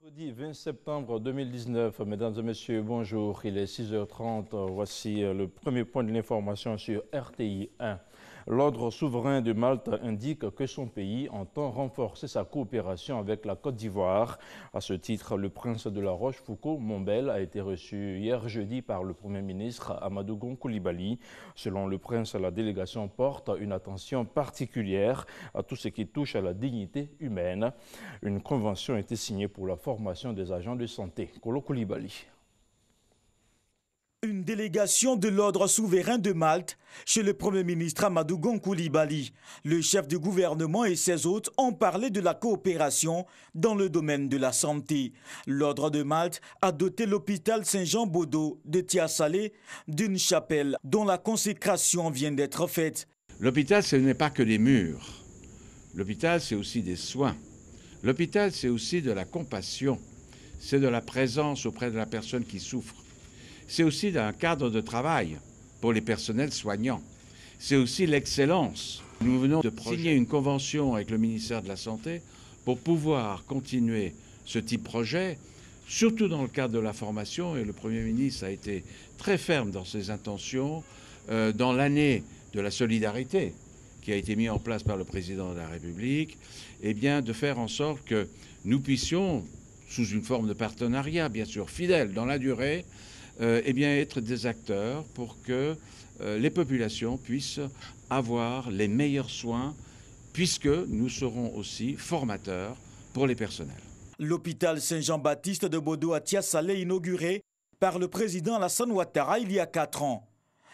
Jeudi 20 septembre 2019, mesdames et messieurs, bonjour. Il est 6h30. Voici le premier point de l'information sur RTI 1. L'ordre souverain de Malte indique que son pays entend renforcer sa coopération avec la Côte d'Ivoire. À ce titre, le prince de la Rochefoucauld-Montbel a été reçu hier jeudi par le Premier ministre Amadou Gon Coulibaly. Selon le prince, la délégation porte une attention particulière à tout ce qui touche à la dignité humaine. Une convention a été signée pour la formation des agents de santé. Kolo Coulibaly. Une délégation de l'ordre souverain de Malte chez le Premier ministre Amadou Gon Coulibaly. Le chef du gouvernement et ses hôtes ont parlé de la coopération dans le domaine de la santé. L'ordre de Malte a doté l'hôpital Saint-Jean-Bodo de Tia-Salé d'une chapelle dont la consécration vient d'être faite. L'hôpital, ce n'est pas que des murs. L'hôpital, c'est aussi des soins. L'hôpital, c'est aussi de la compassion. C'est de la présence auprès de la personne qui souffre. C'est aussi un cadre de travail pour les personnels soignants. C'est aussi l'excellence. Nous venons de signer une convention avec le ministère de la Santé pour pouvoir continuer ce type de projet, surtout dans le cadre de la formation. Et le Premier ministre a été très ferme dans ses intentions. Dans l'année de la solidarité qui a été mise en place par le Président de la République, eh bien, de faire en sorte que nous puissions, sous une forme de partenariat, bien sûr, fidèle dans la durée, eh bien, être des acteurs pour que les populations puissent avoir les meilleurs soins, puisque nous serons aussi formateurs pour les personnels. L'hôpital Saint-Jean-Baptiste de Bodo à Tia-Salé, inauguré par le président Alassane Ouattara il y a 4 ans.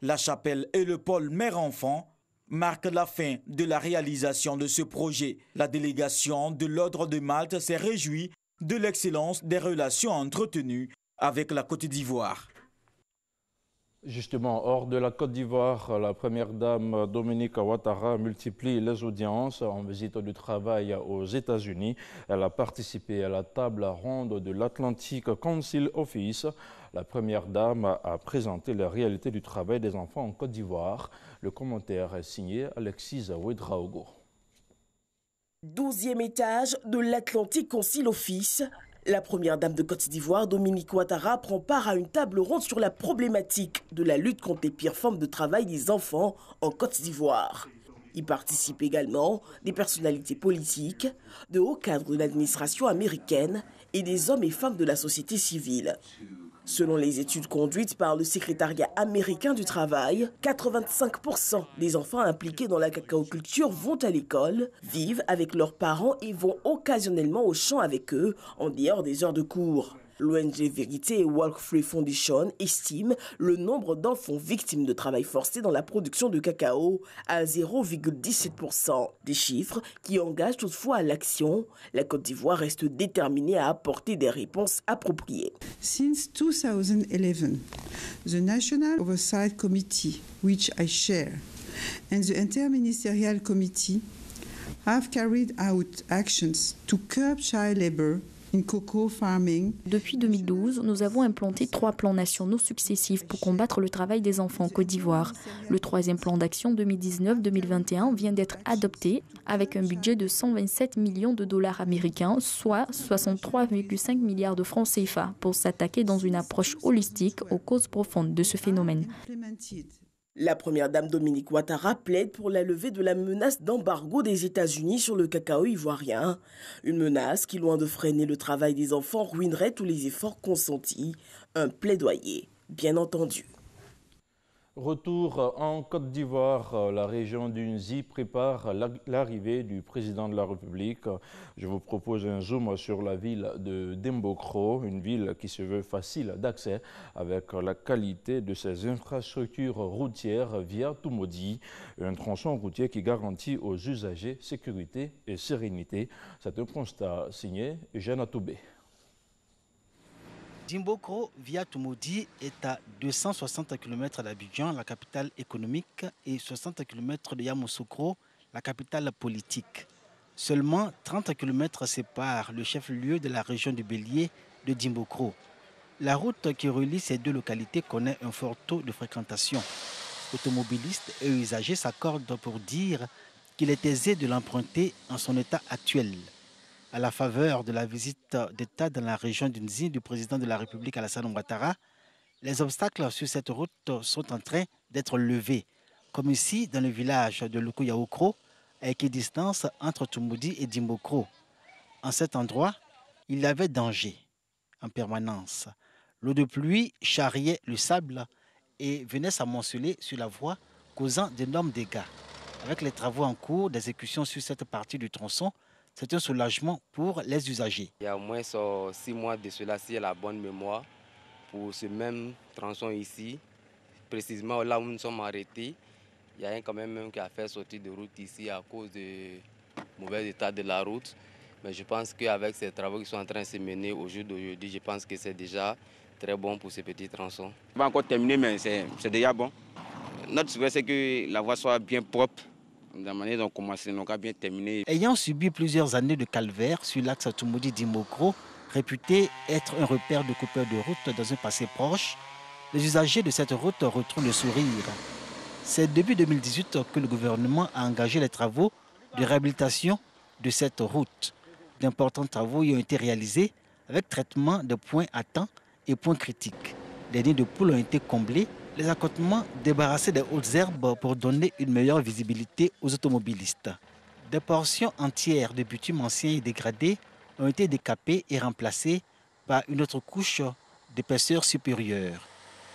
La chapelle et le pôle mère-enfant marquent la fin de la réalisation de ce projet. La délégation de l'ordre de Malte s'est réjouie de l'excellence des relations entretenues avec la Côte d'Ivoire. Justement, hors de la Côte d'Ivoire, la première dame Dominique Ouattara multiplie les audiences en visite du travail aux États-Unis. Elle a participé à la table ronde de l'Atlantic Council Office. La première dame a présenté la réalité du travail des enfants en Côte d'Ivoire. Le commentaire est signé Alexis Ouedraogo. 12e étage de l'Atlantic Council Office. La première dame de Côte d'Ivoire, Dominique Ouattara, prend part à une table ronde sur la problématique de la lutte contre les pires formes de travail des enfants en Côte d'Ivoire. Y participent également des personnalités politiques, de hauts cadres de l'administration américaine et des hommes et femmes de la société civile. Selon les études conduites par le secrétariat américain du travail, 85% des enfants impliqués dans la cacaoculture vont à l'école, vivent avec leurs parents et vont occasionnellement au champ avec eux en dehors des heures de cours. L'ONG Vérité et Walk Free Foundation estime le nombre d'enfants victimes de travail forcé dans la production de cacao à 0,17%. Des chiffres qui engagent toutefois à l'action. La Côte d'Ivoire reste déterminée à apporter des réponses appropriées. Since 2011, the National Oversight Committee, which I chair, and the Interministerial Committee have carried out actions to curb child labor. Depuis 2012, nous avons implanté 3 plans nationaux successifs pour combattre le travail des enfants en Côte d'Ivoire. Le 3e plan d'action 2019-2021 vient d'être adopté avec un budget de 127 millions de dollars américains, soit 63,5 milliards de francs CFA, pour s'attaquer dans une approche holistique aux causes profondes de ce phénomène. La première dame Dominique Ouattara plaide pour la levée de la menace d'embargo des États-Unis sur le cacao ivoirien. Une menace qui, loin de freiner le travail des enfants, ruinerait tous les efforts consentis. Un plaidoyer, bien entendu. Retour en Côte d'Ivoire, la région d'Unzi prépare l'arrivée du président de la République. Je vous propose un zoom sur la ville de Dimbokro, une ville qui se veut facile d'accès avec la qualité de ses infrastructures routières via Tumodi, un tronçon routier qui garantit aux usagers sécurité et sérénité. C'est un constat signé Eugène Atoubé. Dimbokro, via Tumodi, est à 260 km d'Abidjan, la capitale économique, et 60 km de Yamoussoukro, la capitale politique. Seulement 30 km séparent le chef-lieu de la région du Bélier de Dimbokro. La route qui relie ces deux localités connaît un fort taux de fréquentation. Automobilistes et usagers s'accordent pour dire qu'il est aisé de l'emprunter en son état actuel. À la faveur de la visite d'État dans la région d'Unzi du président de la République Alassane Ouattara, les obstacles sur cette route sont en train d'être levés, comme ici dans le village de Lukuyaokro, à équidistance entre Toumoudi et Dimbokro. En cet endroit, il y avait danger en permanence. L'eau de pluie charriait le sable et venait s'amonceler sur la voie, causant d'énormes dégâts. Avec les travaux en cours d'exécution sur cette partie du tronçon, c'est un soulagement pour les usagers. Il y a au moins 6 mois de cela, si j'ai la bonne mémoire, pour ce même tronçon ici, précisément là où nous sommes arrêtés, il y a quand même qui a fait sortir de route ici à cause du mauvais état de la route. Mais je pense qu'avec ces travaux qui sont en train de se mener au jour d'aujourd'hui, je pense que c'est déjà très bon pour ces petits tronçons. On va encore terminer, mais c'est déjà bon. Notre souhait, c'est que la voie soit bien propre. De la manière dont on commence, on a bien terminé. Ayant subi plusieurs années de calvaire sur l'axe Toumoudi-Dimokro, réputé être un repère de coupeurs de route dans un passé proche, les usagers de cette route retrouvent le sourire. C'est depuis 2018 que le gouvernement a engagé les travaux de réhabilitation de cette route. D'importants travaux y ont été réalisés avec traitement de points à temps et points critiques. Les nids de poules ont été comblés, les accotements débarrassés des hautes herbes pour donner une meilleure visibilité aux automobilistes. Des portions entières de bitume ancien et dégradé ont été décapées et remplacées par une autre couche d'épaisseur supérieure.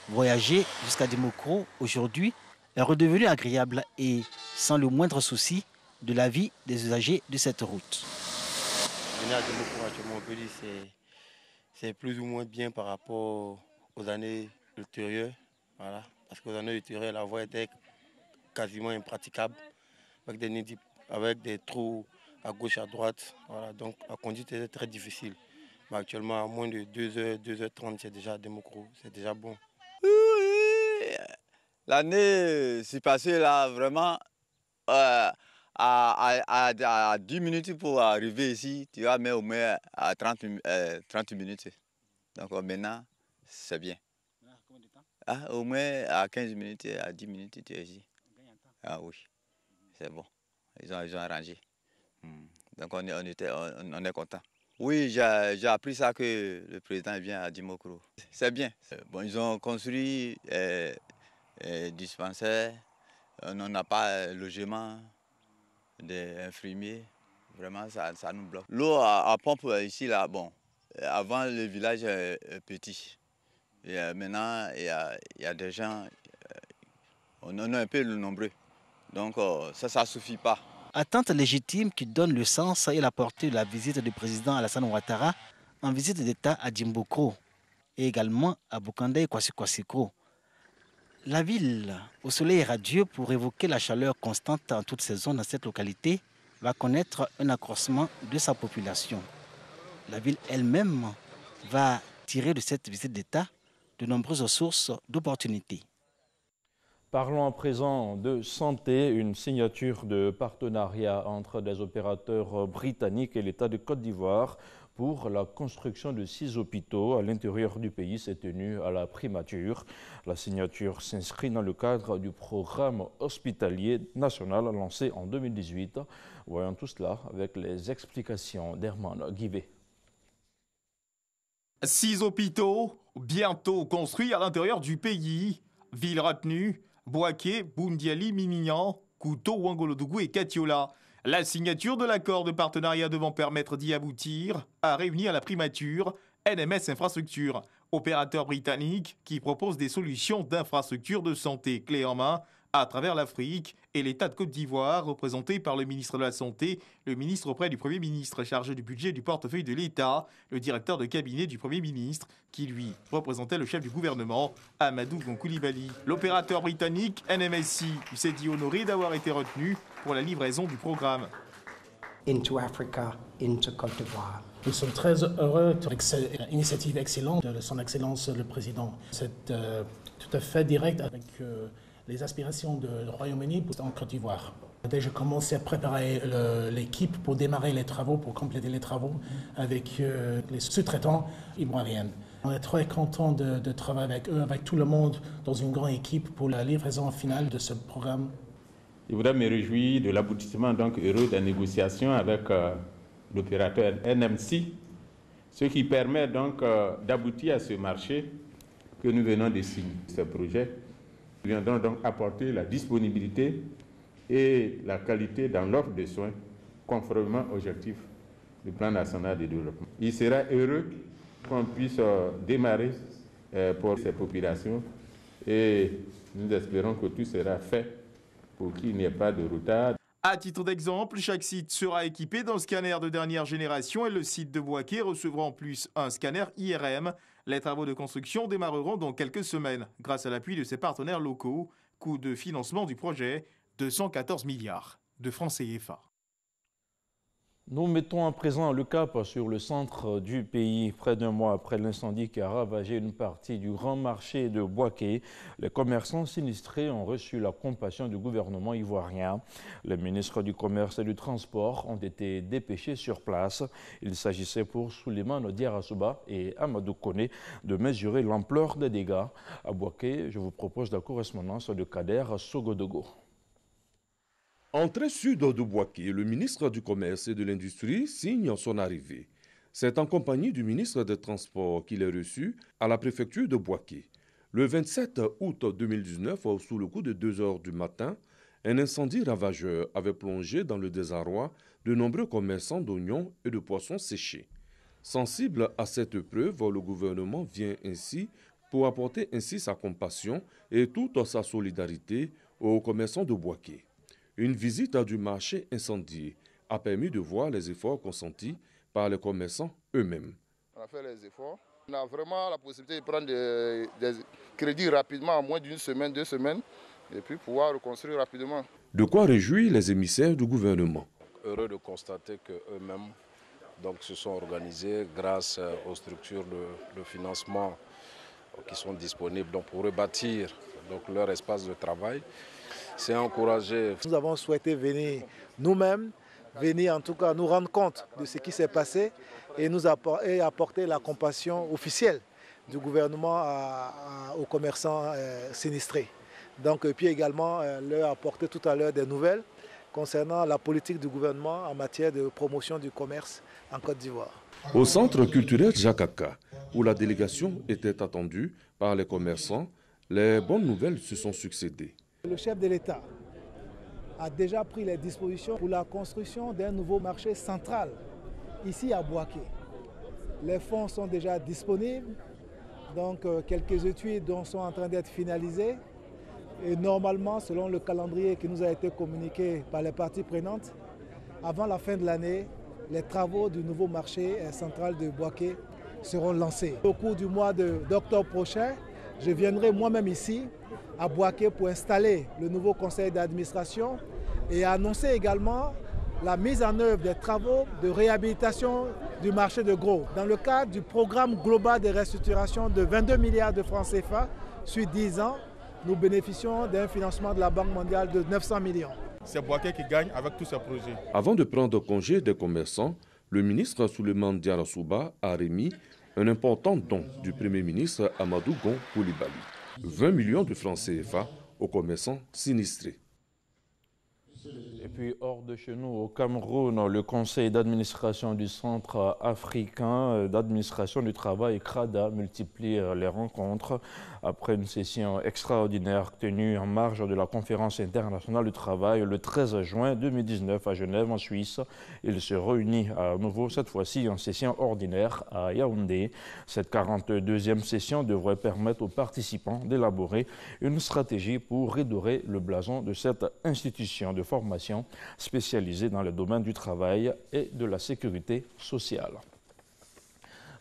Voyager jusqu'à Dimokro aujourd'hui est redevenu agréable et sans le moindre souci de la vie des usagers de cette route. Venir à Dimokro actuellement, on peut dire c'est plus ou moins bien par rapport aux années ultérieures. Voilà. Parce qu'aux années ultérieures, la voie était quasiment impraticable, avec des trous à gauche, à droite. Voilà. Donc la conduite était très difficile. Mais actuellement, à moins de 2h, 2h30, c'est déjà à Dimokro, c'est déjà bon. Oui, l'année s'est passée là, vraiment, à 10 minutes pour arriver ici, tu vas mettre au moins à 30 minutes. Donc maintenant, c'est bien. Au moins à 15 minutes, à 10 minutes, tu es ici. Ah oui, c'est bon. Ils ont arrangé. Donc on est content. Oui, j'ai appris ça que le président vient à Dimokro. C'est bien. Bon, ils ont construit dispensaires. On n'a pas logement des infirmiers. Vraiment, ça nous bloque. L'eau à pompe ici, là, bon, avant le village est petit. Et maintenant, il y a des gens, on en a un peu nombreux. Donc ça ne suffit pas. Attente légitime qui donne le sens et la portée de la visite du président Alassane Ouattara en visite d'État à Dimbokro et également à Bokanda et Kwasi-Kwasi-Kro. La ville, au soleil radieux pour évoquer la chaleur constante en toute saison dans cette localité, va connaître un accroissement de sa population. La ville elle-même va tirer de cette visite d'État de nombreuses sources d'opportunités. Parlons à présent de santé, une signature de partenariat entre des opérateurs britanniques et l'État de Côte d'Ivoire pour la construction de 6 hôpitaux à l'intérieur du pays s'est tenue à la primature. La signature s'inscrit dans le cadre du programme hospitalier national lancé en 2018. Voyons tout cela avec les explications d'Herman Guivet. 6 hôpitaux bientôt construits à l'intérieur du pays. Villes retenues, Bouaké, Boundiali, Mimignan, Kouto, Ouangolodougou et Katiola. La signature de l'accord de partenariat devant permettre d'y aboutir a réuni à la primature NMS Infrastructure, opérateur britannique qui propose des solutions d'infrastructures de santé clés en main à travers l'Afrique et l'État de Côte d'Ivoire, représenté par le ministre de la Santé, le ministre auprès du Premier ministre chargé du budget et du portefeuille de l'État, le directeur de cabinet du Premier ministre, qui lui représentait le chef du gouvernement, Amadou Gon Coulibaly. L'opérateur britannique NMSI s'est dit honoré d'avoir été retenu pour la livraison du programme. Into Africa, into Côte d'Ivoire. Nous sommes très heureux avec cette initiative excellente de son Excellence le Président. C'est tout à fait direct avec les aspirations du Royaume-Uni en Côte d'Ivoire. On a déjà commencé à préparer l'équipe pour démarrer les travaux, pour compléter les travaux avec les sous-traitants ivoiriens. On est très content de travailler avec eux, avec tout le monde, dans une grande équipe pour la livraison finale de ce programme. Je voudrais me réjouir de l'aboutissement donc heureux des négociations avec l'opérateur NMC, ce qui permet donc d'aboutir à ce marché que nous venons de signer. Ce projet viendra donc apporter la disponibilité et la qualité dans l'offre de soins conformément aux objectifs du plan national de développement. Il sera heureux qu'on puisse démarrer pour ces populations et nous espérons que tout sera fait pour qu'il n'y ait pas de retard. À titre d'exemple, chaque site sera équipé d'un scanner de dernière génération et le site de Bouaké recevra en plus un scanner IRM. Les travaux de construction démarreront dans quelques semaines grâce à l'appui de ses partenaires locaux. Coût de financement du projet, 214 milliards de francs CFA. Nous mettons à présent le cap sur le centre du pays. Près d'un mois après l'incendie qui a ravagé une partie du grand marché de Bouaké, les commerçants sinistrés ont reçu la compassion du gouvernement ivoirien. Les ministres du Commerce et du Transport ont été dépêchés sur place. Il s'agissait pour Souleymane Diarra-Souba et Amadou Koné de mesurer l'ampleur des dégâts. À Bouaké, je vous propose la correspondance de Kader Sogodogo. Entrée sud de Bouaké, le ministre du Commerce et de l'Industrie signe son arrivée. C'est en compagnie du ministre des Transports qu'il est reçu à la préfecture de Bouaké. Le 27 août 2019, sous le coup de 2 heures du matin, un incendie ravageur avait plongé dans le désarroi de nombreux commerçants d'oignons et de poissons séchés. Sensible à cette épreuve, le gouvernement vient ainsi pour apporter ainsi sa compassion et toute sa solidarité aux commerçants de Bouaké. Une visite du marché incendié a permis de voir les efforts consentis par les commerçants eux-mêmes. On a fait les efforts. On a vraiment la possibilité de prendre des crédits rapidement, en moins d'une semaine, 2 semaines, et puis pouvoir reconstruire rapidement. De quoi réjouir les émissaires du gouvernement. Heureux de constater qu'eux-mêmes se sont organisés grâce aux structures de financement qui sont disponibles pour rebâtir leur espace de travail. C'est encouragé. Nous avons souhaité venir nous-mêmes, venir en tout cas nous rendre compte de ce qui s'est passé et apporter la compassion officielle du gouvernement aux commerçants sinistrés. Donc, et puis également leur apporter tout à l'heure des nouvelles concernant la politique du gouvernement en matière de promotion du commerce en Côte d'Ivoire. Au centre culturel Jakaka, où la délégation était attendue par les commerçants, les bonnes nouvelles se sont succédées. Le chef de l'État a déjà pris les dispositions pour la construction d'un nouveau marché central ici à Bouaké. Les fonds sont déjà disponibles, donc quelques études sont en train d'être finalisées. Et normalement, selon le calendrier qui nous a été communiqué par les parties prenantes, avant la fin de l'année, les travaux du nouveau marché central de Bouaké seront lancés. Au cours du mois d'octobre prochain, je viendrai moi-même ici à Bouaké pour installer le nouveau conseil d'administration et annoncer également la mise en œuvre des travaux de réhabilitation du marché de gros. Dans le cadre du programme global de restructuration de 22 milliards de francs CFA sur 10 ans, nous bénéficions d'un financement de la Banque mondiale de 900 millions. C'est Bouaké qui gagne avec tous ces projets. Avant de prendre congé des commerçants, le ministre Souleymane Diarra-Souba a remis un important don du Premier ministre Amadou Gon Coulibaly. 20 millions de francs CFA aux commerçants sinistrés. Et puis hors de chez nous, au Cameroun, le conseil d'administration du Centre africain d'administration du travail, CRADA, multiplie les rencontres. Après une session extraordinaire tenue en marge de la conférence internationale du travail le 13 juin 2019 à Genève, en Suisse, il se réunit à nouveau, cette fois-ci en session ordinaire à Yaoundé. Cette 42e session devrait permettre aux participants d'élaborer une stratégie pour redorer le blason de cette institution de formation spécialisée dans le domaine du travail et de la sécurité sociale.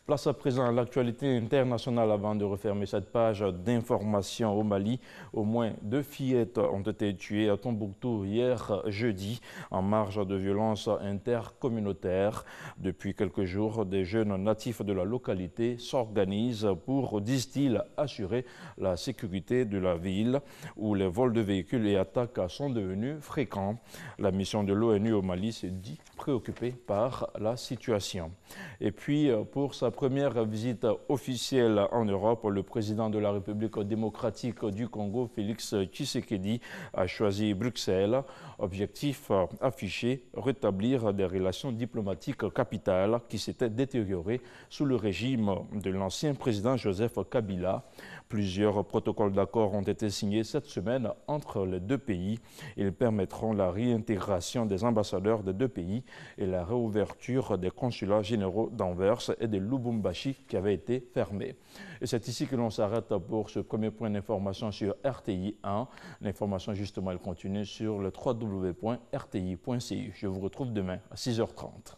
Place à présent à l'actualité internationale avant de refermer cette page d'information au Mali. Au moins 2 fillettes ont été tuées à Tombouctou hier jeudi en marge de violences intercommunautaires. Depuis quelques jours, des jeunes natifs de la localité s'organisent pour, disent-ils, assurer la sécurité de la ville où les vols de véhicules et attaques sont devenus fréquents. La mission de l'ONU au Mali se dit préoccupé par la situation. Et puis, pour sa première visite officielle en Europe, le président de la République démocratique du Congo, Félix Tshisekedi, a choisi Bruxelles. Objectif affiché, rétablir des relations diplomatiques capitales qui s'étaient détériorées sous le régime de l'ancien président Joseph Kabila. Plusieurs protocoles d'accord ont été signés cette semaine entre les deux pays. Ils permettront la réintégration des ambassadeurs des deux pays et la réouverture des consulats généraux d'Anvers et de Lubumbashi qui avaient été fermés. Et c'est ici que l'on s'arrête pour ce premier point d'information sur RTI 1. L'information, justement, elle continue sur le www.rti.ci. Je vous retrouve demain à 6h30.